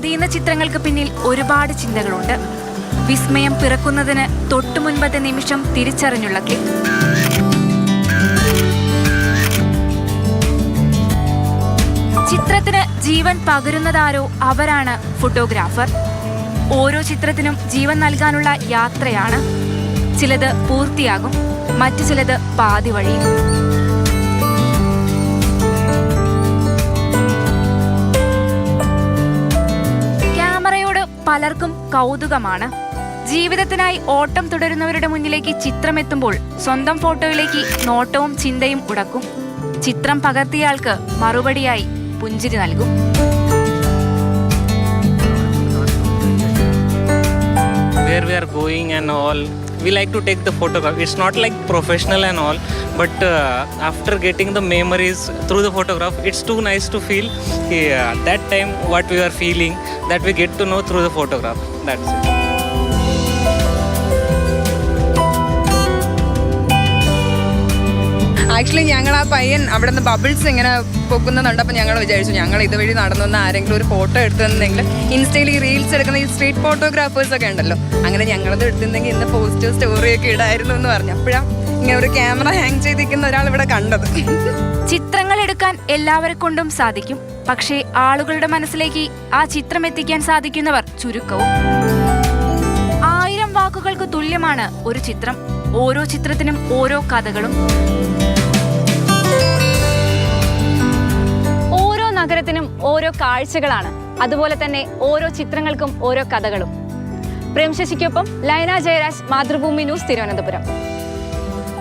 പതിയുന്ന ചിത്രങ്ങൾക്ക് പിന്നിൽ ഒരുപാട് ചിന്തകളുണ്ട്. വിസ്മയം പിറക്കുന്നതിന് തൊട്ടു മുൻപത്തെ നിമിഷം തിരിച്ചറിഞ്ഞുള്ള ക്ലിക്ക്. ചിത്രത്തിന് ജീവൻ പകരുന്നതാരോ അവരാണ് ഫോട്ടോഗ്രാഫർ. ഓരോ ചിത്രത്തിനും ജീവൻ നൽകാനുള്ള യാത്രയാണ്. ചിലത് പൂർത്തിയാകും, മറ്റു ചിലത് പാതി വഴി. ക്യാമറയോട് പലർക്കും കൗതുകമാണ്. ജീവിതത്തിനായി ഓട്ടം തുടരുന്നവരുടെ മുന്നിലേക്ക് ചിത്രമെത്തുമ്പോൾ സ്വന്തം ഫോട്ടോയിലേക്ക് നോട്ടവും ചിന്തയും ഉടക്കും. ചിത്രം പകർത്തിയയാൾക്ക് മറുപടിയായി പുഞ്ചിരി നൽകും. Where we are going and all, we like to take the photograph. It's not like professional and all, but after getting the memories through the photograph, it's too nice to feel that time what we are feeling, that we get to know through the photograph. That's it. Actually ഞങ്ങൾ ആ പയ്യൻ അവിടെ നിന്ന് bubbles ഇങ്ങനെ പൊക്കുന്നത് കണ്ടപ്പോൾ ഞങ്ങൾ വിചാരിച്ചു ഞങ്ങൾ ഇതുവഴി നടന്നു ആരെങ്കിലും ഒരു ഫോട്ടോ എടുത്തിരുന്നെങ്കിൽ ഇൻസ്റ്റയിൽ ഈ റീൽസ് എടുക്കുന്ന ഈ സ്ട്രീറ്റ് ഫോട്ടോഗ്രാഫേഴ്സ് ഒക്കെ ഉണ്ടല്ലോ, അങ്ങനെ ഞങ്ങളത് എടുത്തിരുന്നെങ്കിൽ ഇന്ന് പോസ്റ്റ് സ്റ്റോറിയൊക്കെ ഇടായിരുന്നു എന്ന് പറഞ്ഞു. അപ്പോഴാണ് ഇങ്ങനെ ഒരു ക്യാമറ ഹാങ് ചെയ്തിരിക്കുന്ന ഒരാൾ ഇവിടെ കണ്ടത്. ചിത്രങ്ങൾ എടുക്കാൻ എല്ലാവരെ കൊണ്ടും സാധിക്കും, പക്ഷേ ആളുകളുടെ മനസ്സിലേക്ക് ആ ചിത്രം എത്തിക്കാൻ സാധിക്കുന്നവർ ചുരുക്കവും. 1000 വാക്കുകൾക്ക് തുല്യമാണ് ഒരു ചിത്രം. ഓരോ ചിത്രത്തിനും ഓരോ കഥകളും. ഓരോ നഗരത്തിനും ഓരോ കാഴ്ചകളാണ്. അതുപോലെ തന്നെ ഓരോ ചിത്രങ്ങൾക്കും ഓരോ കഥകളും. പ്രേംശശിക്കൊപ്പം ലൈന ജയരാജ്, മാതൃഭൂമി ന്യൂസ്, തിരുവനന്തപുരം.